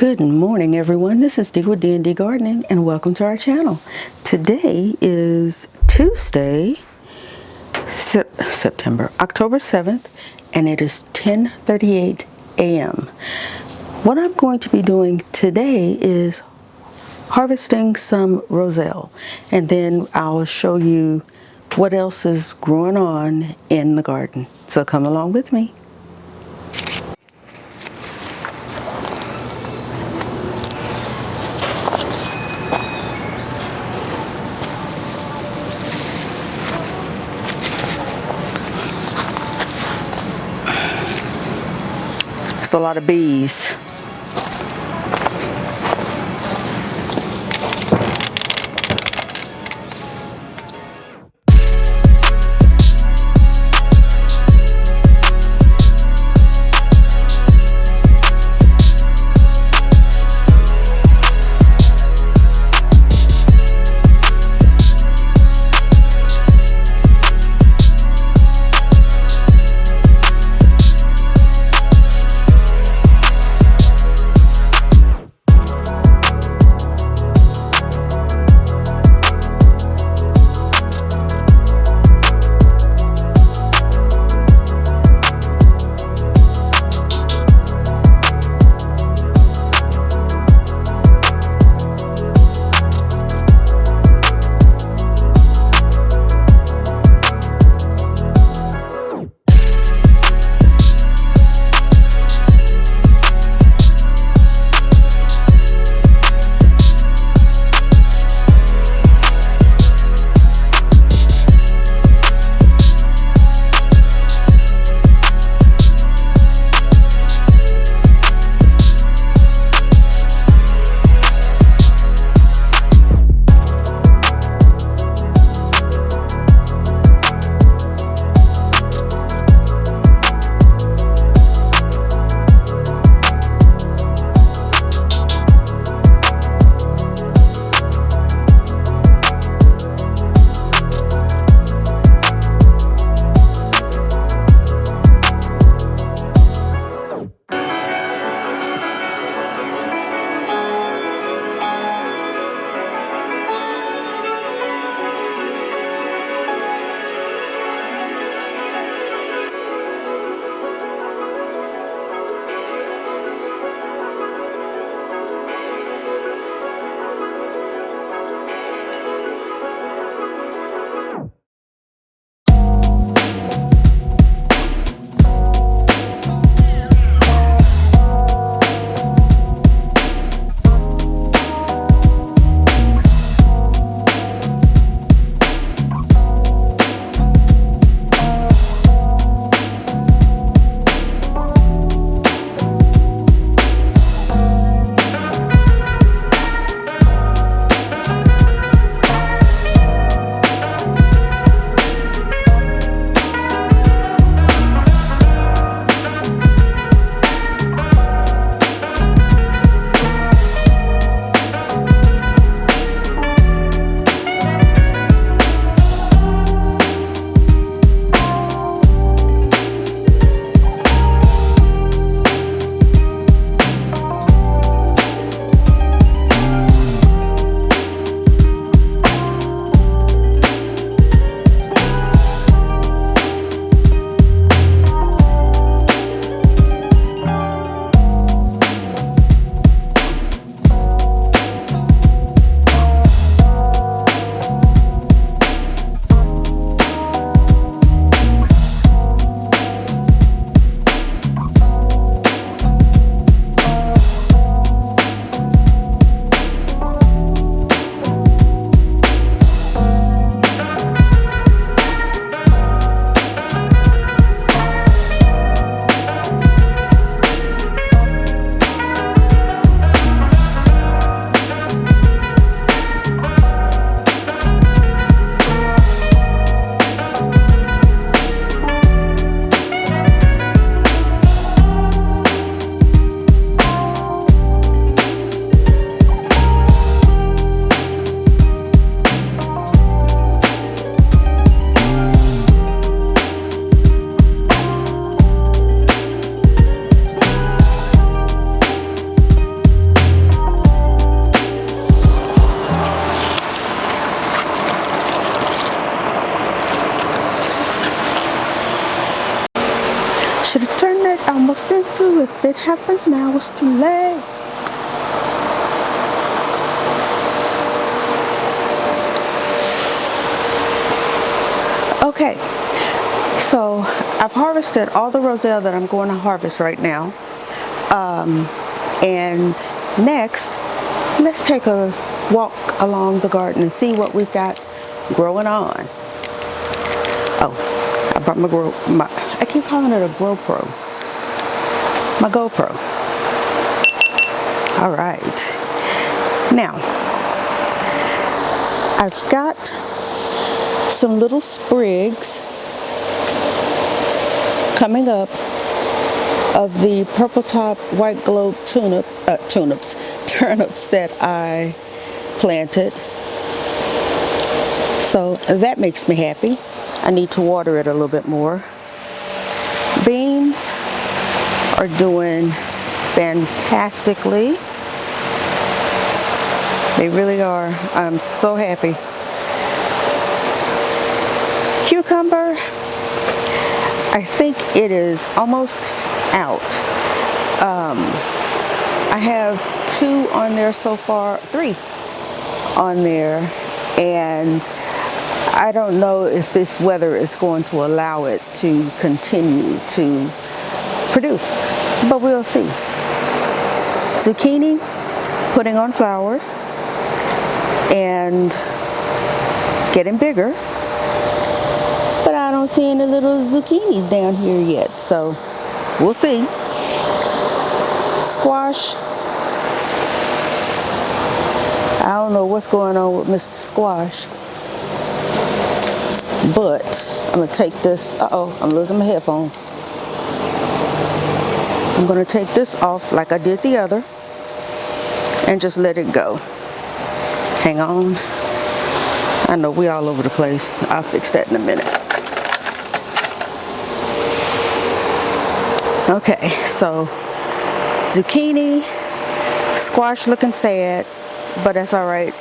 Good morning, everyone. This is Dee with D&D Gardening, and welcome to our channel. Today is Tuesday, October 7th, and it is 10:38 a.m. What I'm going to be doing today is harvesting some Roselle, and then I'll show you what else is growing on in the garden. So come along with me. It's a lot of bees. do. If it happens now, it's too late. Okay, so I've harvested all the Roselle that I'm going to harvest right now. And next, let's take a walk along the garden and see what we've got growing on. Oh, I brought I keep calling it a GoPro. My GoPro. All right. Now, I've got some little sprigs coming up of the purple top white globe turnips that I planted. So that makes me happy. I need to water it a little bit more. Beans are doing fantastically. They really are. I'm so happy. Cucumber, I think it is almost out. I have 2 on there so far, 3 on there, and I don't know if this weather is going to allow it to continue to produce, but we'll see. Zucchini, putting on flowers and getting bigger, but I don't see any little zucchinis down here yet, so we'll see. Squash, I don't know what's going on with Mr. Squash, but I'm going to take this, I'm losing my headphones. I'm going to take this off like I did the other and just let it go. Hang on. I know we all over the place. I'll fix that in a minute. Okay, so zucchini, squash looking sad, but that's all right.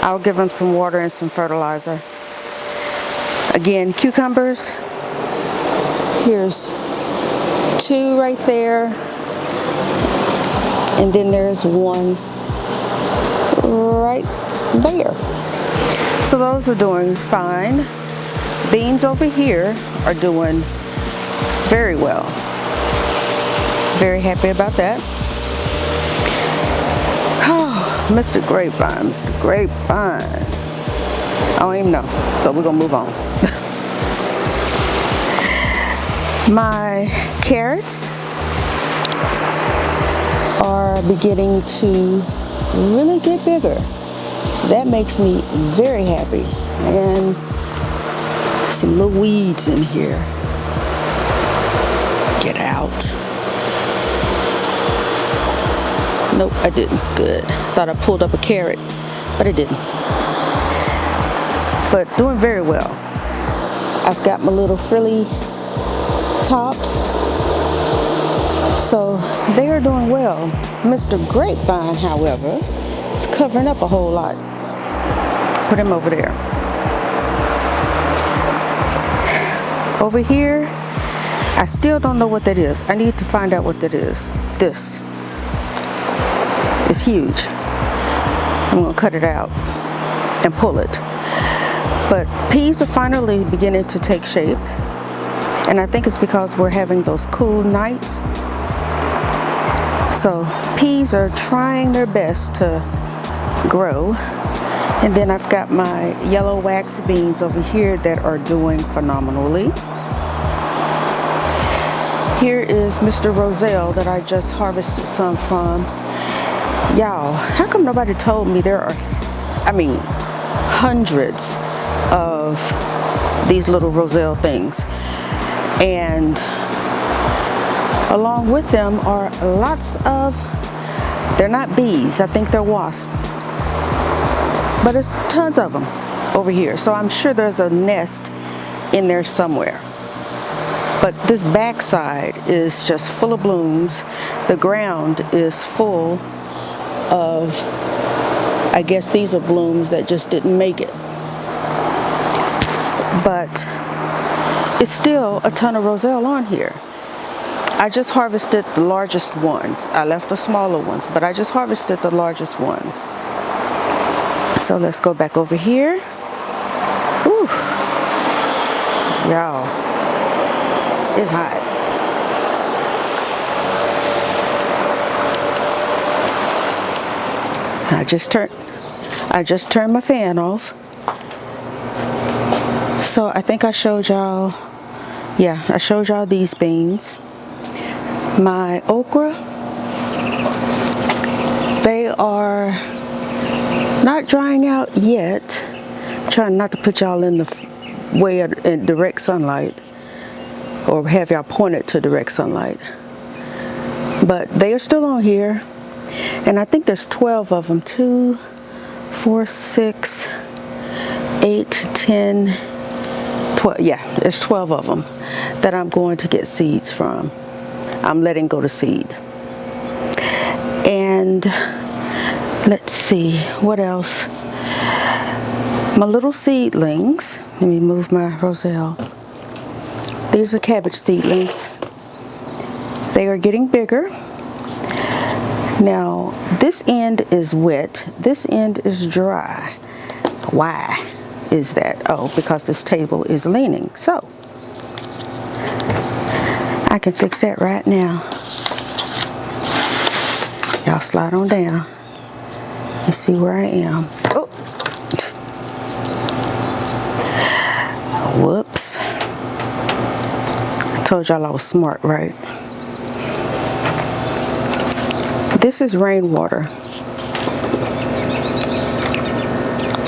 I'll give them some water and some fertilizer. Again, cucumbers, here's 2 right there, and then there's 1 right there. So those are doing fine. Beans over here are doing very well. Very happy about that. Oh, Mr. Grapevine, Mr. Grapevine. I don't even know, so we're gonna move on. My carrots are beginning to really get bigger. That makes me very happy. And some little weeds in here. Get out. Nope, I didn't. Good. Thought I pulled up a carrot, but I didn't. But doing very well. I've got my little frilly tops, so they are doing well. Mr. Grapevine, however, is covering up a whole lot. Put him over there. Over here, I still don't know what that is. I need to find out what that is. This is huge. I'm gonna cut it out and pull it. But peas are finally beginning to take shape. And I think it's because we're having those cool nights. So peas are trying their best to grow. And then I've got my yellow wax beans over here that are doing phenomenally. Here is Mr. Roselle that I just harvested some from. Y'all, how come nobody told me there are, hundreds of these little Roselle things? And along with them are lots of, they're not bees, I think they're wasps. But it's tons of them over here. So I'm sure there's a nest in there somewhere. But this backside is just full of blooms. The ground is full of, I guess these are blooms that just didn't make it. But it's still a ton of Roselle on here. I just harvested the largest ones. I left the smaller ones, but I just harvested the largest ones. So let's go back over here. Whew. Y'all, it's hot. I just turned my fan off. So I think I showed y'all, yeah, I showed y'all these beans. My okra, they are not drying out yet. I'm trying not to put y'all in the way in direct sunlight or have y'all pointed to direct sunlight. But they are still on here. And I think there's 12 of them. 2, 4, 6, 8, 10, 12. Yeah, there's 12 of them that I'm going to get seeds from. I'm letting go to seed. And let's see, what else? My little seedlings. Let me move my Roselle. These are cabbage seedlings. They are getting bigger. Now, this end is wet. This end is dry. Why is that? Oh, because this table is leaning. So, I can fix that right now. Y'all slide on down and see where I am. Oh. Whoops. I told y'all I was smart, right? This is rainwater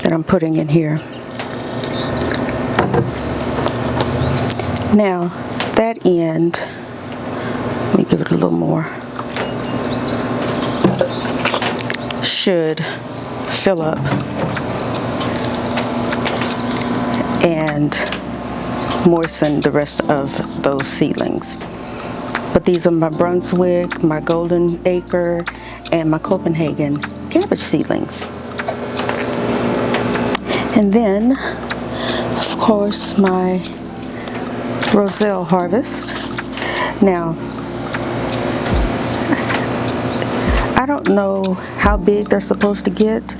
that I'm putting in here. Now, that end, let me give it a little more, should fill up and moisten the rest of those seedlings. But these are my Brunswick, my Golden Acre, and my Copenhagen cabbage seedlings. And then, of course, my Roselle harvest. Now, I don't know how big they're supposed to get,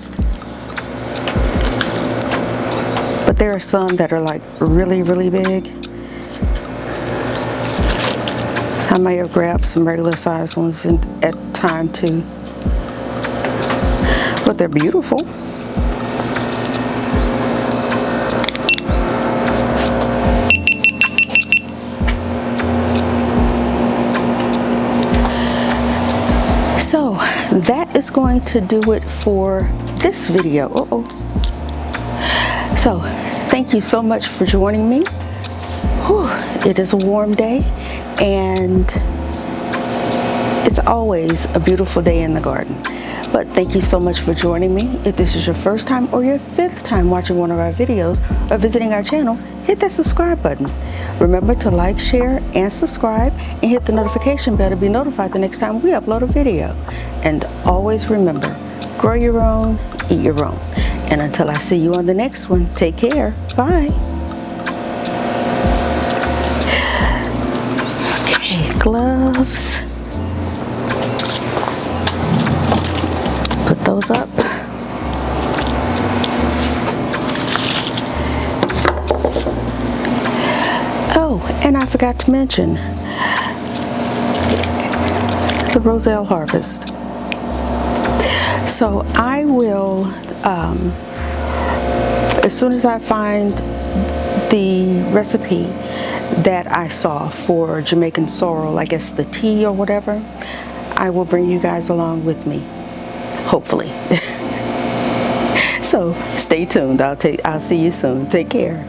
but there are some that are like really, really big. I may have grabbed some regular size ones at the time too, but they're beautiful. So that is going to do it for this video. So thank you so much for joining me. Whew, it is a warm day, and it's always a beautiful day in the garden. But thank you so much for joining me. If this is your first time or your 5th time watching one of our videos or visiting our channel, hit that subscribe button. Remember to like, share, and subscribe, and hit the notification bell to be notified the next time we upload a video. And always remember, grow your own, eat your own. And until I see you on the next one, take care. Bye. Okay, gloves. Put those up. Oh, and I forgot to mention the Roselle harvest. So I will, as soon as I find the recipe that I saw for Jamaican sorrel, I guess the tea or whatever, I will bring you guys along with me, hopefully. So stay tuned. I'll see you soon. Take care.